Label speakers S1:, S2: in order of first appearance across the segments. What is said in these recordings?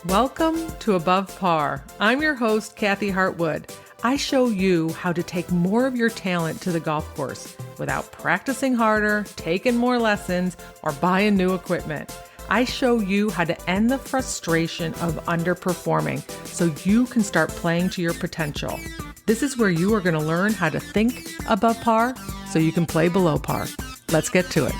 S1: Welcome to Above Par. I'm your host, Kathy Hartwood. I show you how to take more of your talent to the golf course without practicing harder, taking more lessons, or buying new equipment. I show you how to end the frustration of underperforming so you can start playing to your potential. This is where you are going to learn how to think above par so you can play below par. Let's get to it.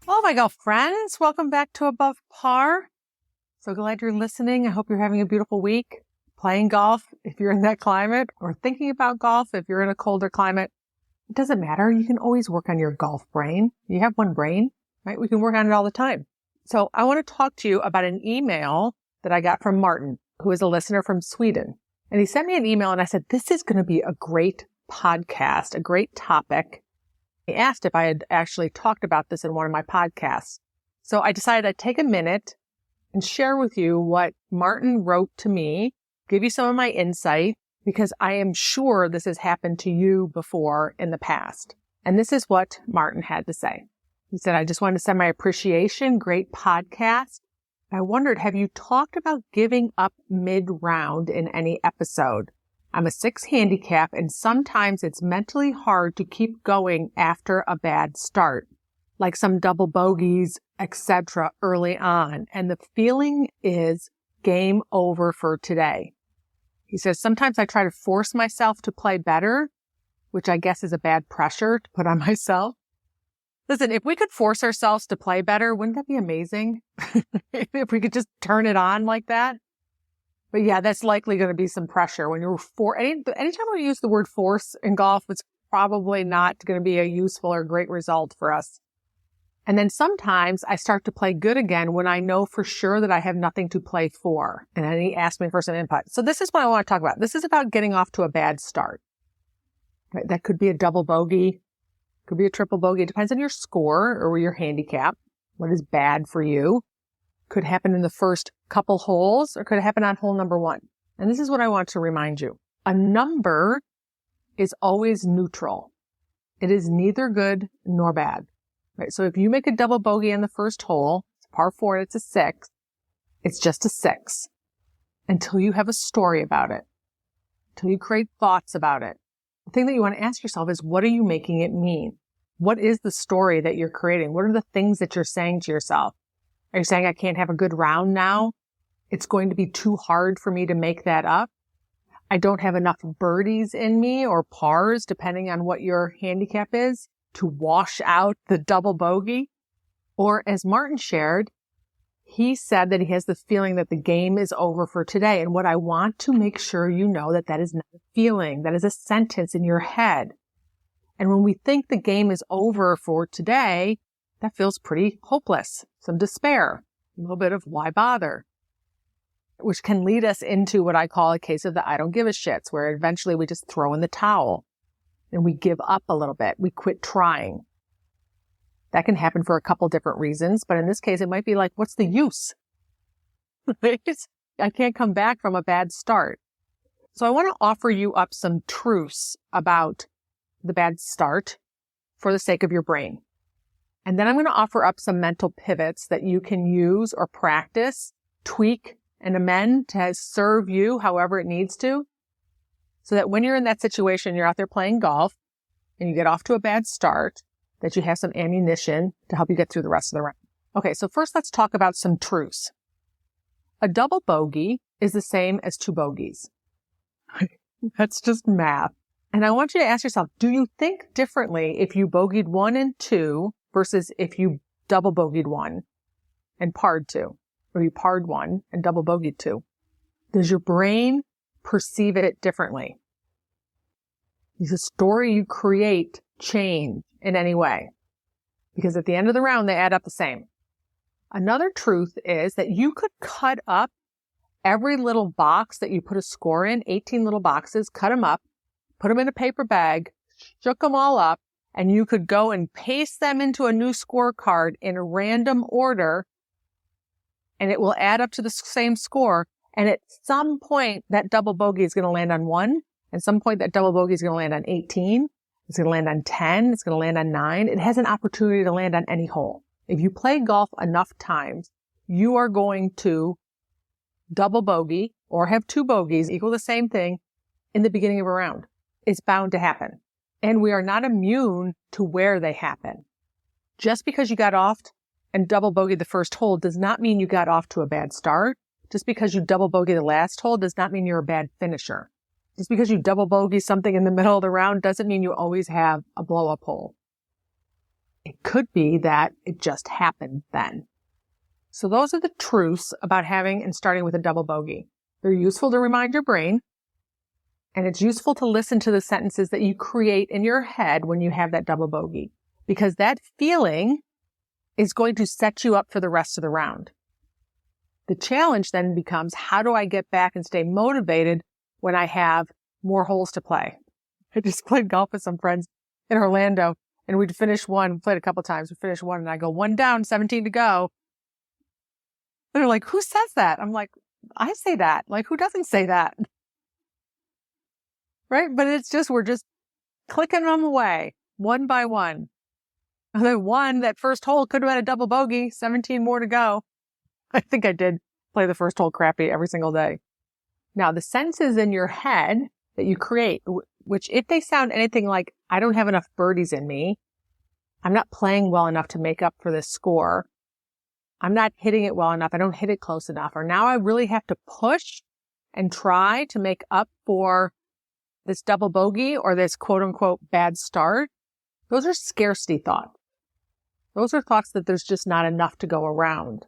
S1: Hello, my golf friends. Welcome back to Above Par. So glad you're listening. I hope you're having a beautiful week playing golf if you're in that climate, or thinking about golf if you're in a colder climate. It doesn't matter. You can always work on your golf brain. You have one brain, right? We can work on it all the time. So I want to talk to you about an email that I got from Martin, who is a listener from Sweden. And he sent me an email and I said, this is going to be a great podcast, a great topic. He asked if I had actually talked about this in one of my podcasts. So I decided I'd take a minute and share with you what Martin wrote to me, give you some of my insight, because I am sure this has happened to you before in the past. And this is what Martin had to say. He said, I just wanted to send my appreciation. Great podcast. I wondered, have you talked about giving up mid-round in any episode? I'm a 6 handicap, and sometimes it's mentally hard to keep going after a bad start, like some double bogeys, etc. early on. And the feeling is game over for today. He says, sometimes I try to force myself to play better, which I guess is a bad pressure to put on myself. Listen, if we could force ourselves to play better, wouldn't that be amazing? If we could just turn it on like that. But yeah, that's likely going to be some pressure when you're anytime we use the word force in golf, it's probably not going to be a useful or great result for us. And then sometimes I start to play good again when I know for sure that I have nothing to play for. And then he asked me for some input. So this is what I want to talk about. This is about getting off to a bad start. Right? That could be a double bogey, could be a triple bogey. It depends on your score or your handicap. What is bad for you? Could happen in the first couple holes, or could it happen on hole number 1? And this is what I want to remind you. A number is always neutral. It is neither good nor bad. Right? So if you make a double bogey in the first hole, it's par 4 and it's a 6, it's just a 6 until you have a story about it, until you create thoughts about it. The thing that you want to ask yourself is, what are you making it mean? What is the story that you're creating? What are the things that you're saying to yourself? Are you saying I can't have a good round now? It's going to be too hard for me to make that up. I don't have enough birdies in me, or pars, depending on what your handicap is, to wash out the double bogey. Or as Martin shared, he said that he has the feeling that the game is over for today. And what I want to make sure you know that that is not a feeling. That is a sentence in your head. And when we think the game is over for today, that feels pretty hopeless, some despair, a little bit of why bother, which can lead us into what I call a case of the I don't give a shits, where eventually we just throw in the towel and we give up a little bit. We quit trying. That can happen for a couple different reasons, but in this case, it might be like, what's the use? I can't come back from a bad start. So I want to offer you up some truths about the bad start for the sake of your brain. And then I'm going to offer up some mental pivots that you can use or practice, tweak, and amend to serve you however it needs to, so that when you're in that situation, you're out there playing golf and you get off to a bad start, that you have some ammunition to help you get through the rest of the round. Okay, so first let's talk about some truths. A double bogey is the same as 2 bogeys. That's just math. And I want you to ask yourself, do you think differently if you bogeyed 1 and 2 versus if you double bogeyed 1 and parred 2, or you parred 1 and double bogeyed 2? Does your brain perceive it differently? Does the story you create change in any way? Because at the end of the round, they add up the same. Another truth is that you could cut up every little box that you put a score in, 18 little boxes, cut them up, put them in a paper bag, shook them all up, and you could go and paste them into a new scorecard in a random order, and it will add up to the same score. And at some point, that double bogey is going to land on 1. At some point, that double bogey is going to land on 18. It's going to land on 10. It's going to land on 9. It has an opportunity to land on any hole. If you play golf enough times, you are going to double bogey or have two bogeys equal the same thing in the beginning of a round. It's bound to happen. And we are not immune to where they happen. Just because you got off and double bogey the first hole does not mean you got off to a bad start. Just because you double bogey the last hole does not mean you're a bad finisher. Just because you double bogey something in the middle of the round doesn't mean you always have a blow-up hole. It could be that it just happened then. So those are the truths about having and starting with a double bogey. They're useful to remind your brain, and it's useful to listen to the sentences that you create in your head when you have that double bogey, because that feeling is going to set you up for the rest of the round. The challenge then becomes, how do I get back and stay motivated when I have more holes to play? I just played golf with some friends in Orlando, and we'd finish one, played a couple times, we finished one, and I go, 1 down, 17 to go. They're like, who says that? I'm like, I say that. Like, who doesn't say that? Right? But it's just, we're just clicking them away one by one. And then one, that first hole could have had a double bogey, 17 more to go. I think I did play the first hole crappy every single day. Now, the sentences in your head that you create, which if they sound anything like, I don't have enough birdies in me, I'm not playing well enough to make up for this score, I'm not hitting it well enough, I don't hit it close enough, or now I really have to push and try to make up for this double bogey or this quote-unquote bad start, those are scarcity thoughts. Those are thoughts that there's just not enough to go around.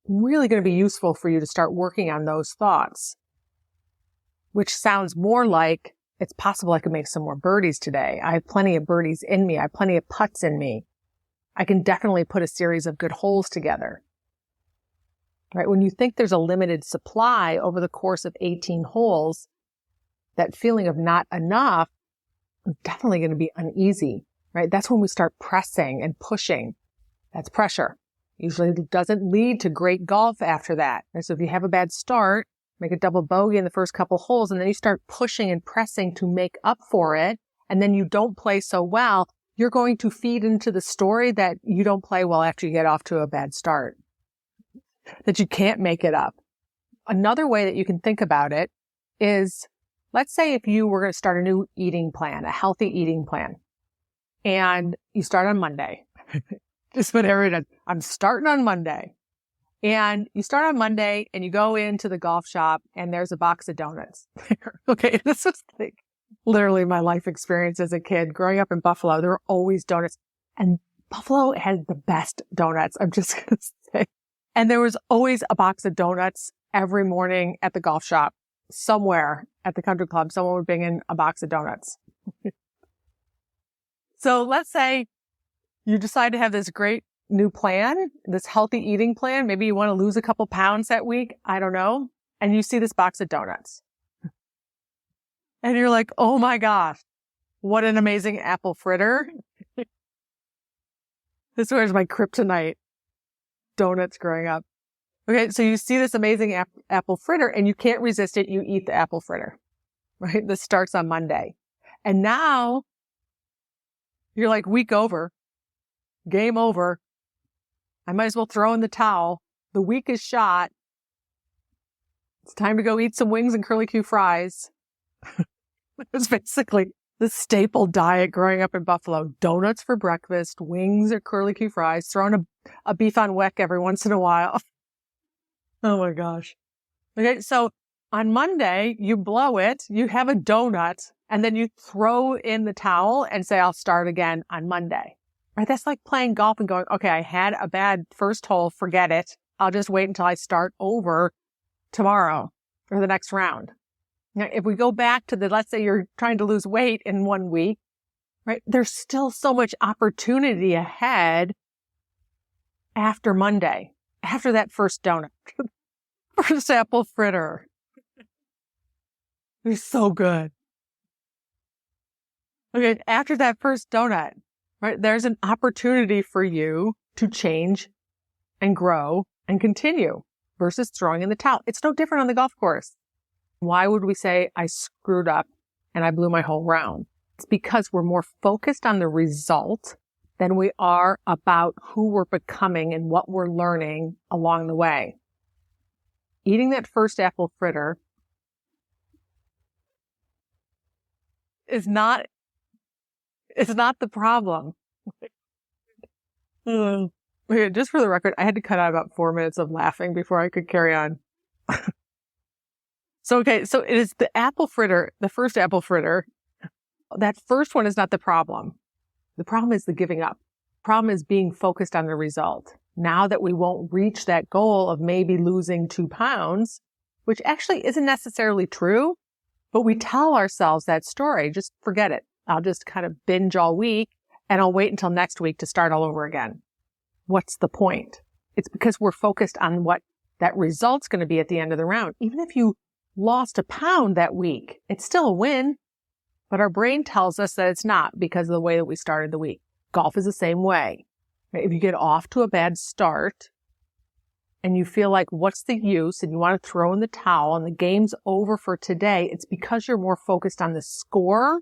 S1: Really going to be useful for you to start working on those thoughts, which sounds more like, it's possible I could make some more birdies today. I have plenty of birdies in me. I have plenty of putts in me. I can definitely put a series of good holes together. Right? When you think there's a limited supply over the course of 18 holes, that feeling of not enough is definitely going to be uneasy, right? That's when we start pressing and pushing. That's pressure. Usually it doesn't lead to great golf after that. Right? So if you have a bad start, make a double bogey in the first couple holes, and then you start pushing and pressing to make up for it, and then you don't play so well, you're going to feed into the story that you don't play well after you get off to a bad start, that you can't make it up. Another way that you can think about it is, let's say if you were going to start a new eating plan, a healthy eating plan, and you start on Monday. Just what everyone does. I'm starting on Monday. And you start on Monday and you go into the golf shop and there's a box of donuts. Okay, this was like literally my life experience as a kid. Growing up in Buffalo, there were always donuts. And Buffalo has the best donuts, I'm just going to say. And there was always a box of donuts every morning at the golf shop. Somewhere at the country club, someone would bring in a box of donuts. So let's say you decide to have this great new plan, this healthy eating plan. Maybe you want to lose a couple pounds that week. I don't know. And you see this box of donuts. And you're like, oh my gosh, what an amazing apple fritter. This was my kryptonite, donuts growing up. Okay, so you see this amazing apple fritter and you can't resist it. You eat the apple fritter, right? This starts on Monday. And now you're like, week over, game over. I might as well throw in the towel. The week is shot. It's time to go eat some wings and curly Q fries. It was basically the staple diet growing up in Buffalo. Donuts for breakfast, wings or curly Q fries, throwing a beef on weck every once in a while. Oh my gosh. Okay, so on Monday, you blow it, you have a donut, and then you throw in the towel and say, I'll start again on Monday. Right? That's like playing golf and going, okay, I had a bad first hole, forget it. I'll just wait until I start over tomorrow or the next round. Now, if we go back to let's say you're trying to lose weight in 1 week, right? There's still so much opportunity ahead after Monday, after that first donut, first apple fritter. It's so good. Okay, after that first donut, right, there's an opportunity for you to change and grow and continue versus throwing in the towel. It's no different on the golf course. Why would we say I screwed up and I blew my whole round? It's because we're more focused on the result than we are about who we're becoming and what we're learning along the way. Eating that first apple fritter is not the problem. Just for the record, I had to cut out about 4 minutes of laughing before I could carry on. So it is the apple fritter, the first apple fritter. That first one is not the problem. The problem is the giving up. The problem is being focused on the result. Now that we won't reach that goal of maybe losing 2 pounds, which actually isn't necessarily true, but we tell ourselves that story. Just forget it. I'll just kind of binge all week and I'll wait until next week to start all over again. What's the point? It's because we're focused on what that result's going to be at the end of the round. Even if you lost a pound that week, it's still a win, but our brain tells us that it's not because of the way that we started the week. Golf is the same way. If you get off to a bad start and you feel like, what's the use? And you want to throw in the towel and the game's over for today, it's because you're more focused on the score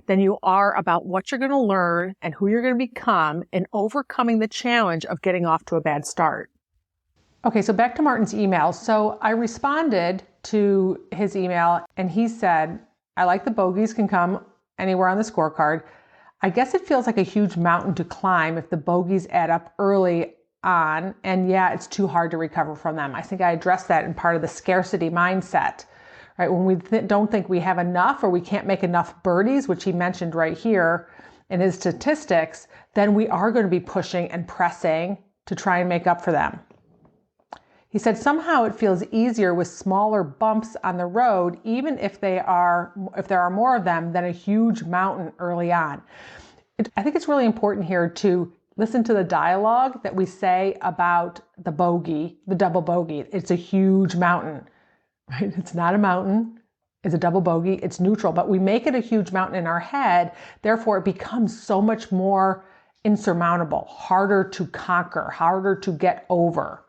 S1: than you are about what you're going to learn and who you're going to become and overcoming the challenge of getting off to a bad start. Okay, so back to Martin's email. So I responded to his email and he said, I like the bogeys can come anywhere on the scorecard. I guess it feels like a huge mountain to climb if the bogeys add up early on. And yeah, it's too hard to recover from them. I think I addressed that in part of the scarcity mindset, right? When we don't think we have enough or we can't make enough birdies, which he mentioned right here in his statistics, then we are going to be pushing and pressing to try and make up for them. He said somehow it feels easier with smaller bumps on the road, even if there are more of them than a huge mountain early on. I think it's really important here to listen to the dialogue that we say about the bogey, the double bogey. It's a huge mountain, right? It's not a mountain. It's a double bogey. It's neutral, but we make it a huge mountain in our head. Therefore, it becomes so much more insurmountable, harder to conquer, harder to get over.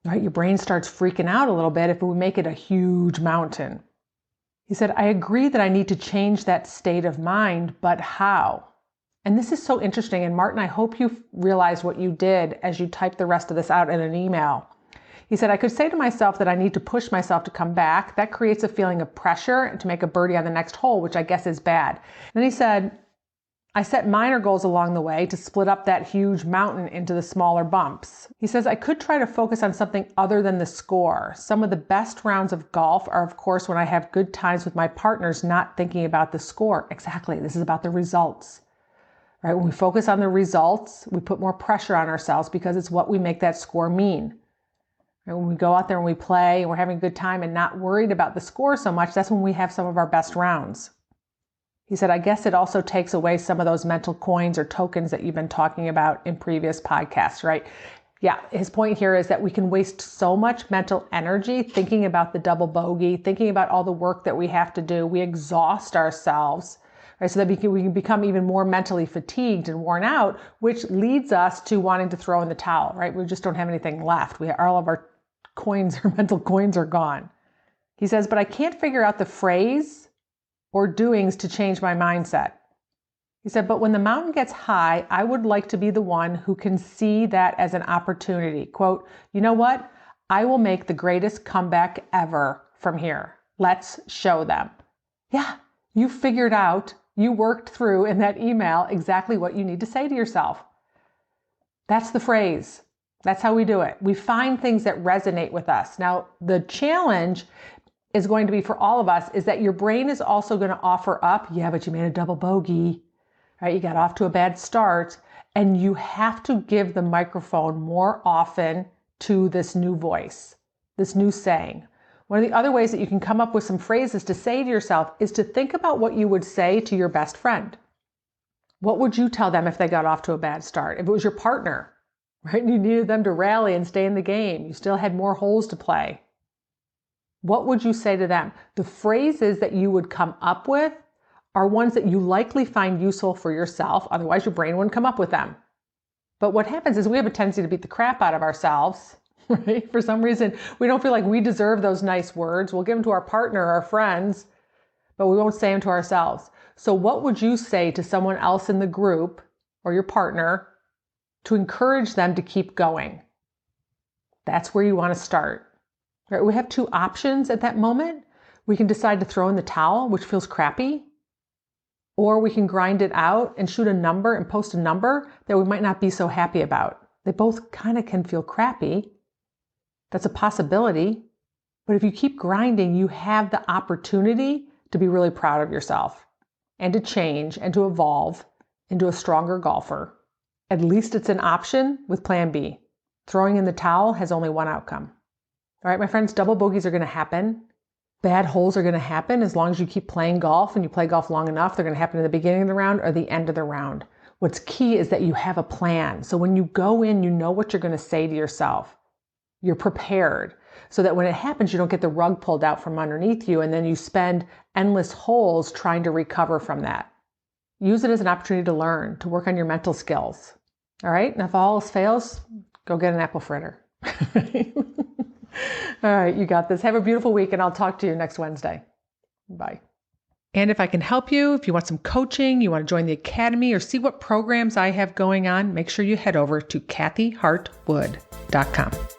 S1: Right? Your brain starts freaking out a little bit if we make it a huge mountain. He said, I agree that I need to change that state of mind, but how? And this is so interesting. And Martin, I hope you realize what you did as you typed the rest of this out in an email. He said, I could say to myself that I need to push myself to come back. That creates a feeling of pressure to make a birdie on the next hole, which I guess is bad. Then he said, I set minor goals along the way to split up that huge mountain into the smaller bumps. He says, I could try to focus on something other than the score. Some of the best rounds of golf are, of course, when I have good times with my partners, not thinking about the score. Exactly. This is about the results, right? When we focus on the results, we put more pressure on ourselves because it's what we make that score mean. And when we go out there and we play and we're having a good time and not worried about the score so much, that's when we have some of our best rounds. He said, I guess it also takes away some of those mental coins or tokens that you've been talking about in previous podcasts, right? Yeah, his point here is that we can waste so much mental energy thinking about the double bogey, thinking about all the work that we have to do. We exhaust ourselves, right? So that we can become even more mentally fatigued and worn out, which leads us to wanting to throw in the towel, right? We just don't have anything left. All of our coins, our mental coins are gone. He says, but I can't figure out the phrase or doings to change my mindset. He said, but when the mountain gets high, I would like to be the one who can see that as an opportunity. Quote, you know what? I will make the greatest comeback ever from here. Let's show them. Yeah, you figured out, you worked through in that email exactly what you need to say to yourself. That's the phrase. That's how we do it. We find things that resonate with us. Now, the challenge is going to be for all of us is that your brain is also going to offer up, yeah, but you made a double bogey, right? You got off to a bad start, and you have to give the microphone more often to this new voice, this new saying. One of the other ways that you can come up with some phrases to say to yourself is to think about what you would say to your best friend. What would you tell them if they got off to a bad start? If it was your partner, right? And you needed them to rally and stay in the game. You still had more holes to play. What would you say to them? The phrases that you would come up with are ones that you likely find useful for yourself. Otherwise, your brain wouldn't come up with them. But what happens is we have a tendency to beat the crap out of ourselves, right? For some reason, we don't feel like we deserve those nice words. We'll give them to our partner or our friends, but we won't say them to ourselves. So what would you say to someone else in the group or your partner to encourage them to keep going. That's where you want to start. Right? We have two options at that moment. We can decide to throw in the towel, which feels crappy, or we can grind it out and shoot a number and post a number that we might not be so happy about. They both kind of can feel crappy. That's a possibility. But if you keep grinding, you have the opportunity to be really proud of yourself and to change and to evolve into a stronger golfer. At least it's an option with plan B. Throwing in the towel has only one outcome. All right, my friends, double bogeys are going to happen. Bad holes are going to happen as long as you keep playing golf and you play golf long enough. They're going to happen in the beginning of the round or the end of the round. What's key is that you have a plan. So when you go in, you know what you're going to say to yourself. You're prepared so that when it happens, you don't get the rug pulled out from underneath you and then you spend endless holes trying to recover from that. Use it as an opportunity to learn, to work on your mental skills. All right, and if all else fails, go get an apple fritter. All right, you got this. Have a beautiful week, and I'll talk to you next Wednesday. Bye. And if I can help you, if you want some coaching, you want to join the academy or see what programs I have going on, make sure you head over to kathyhartwood.com.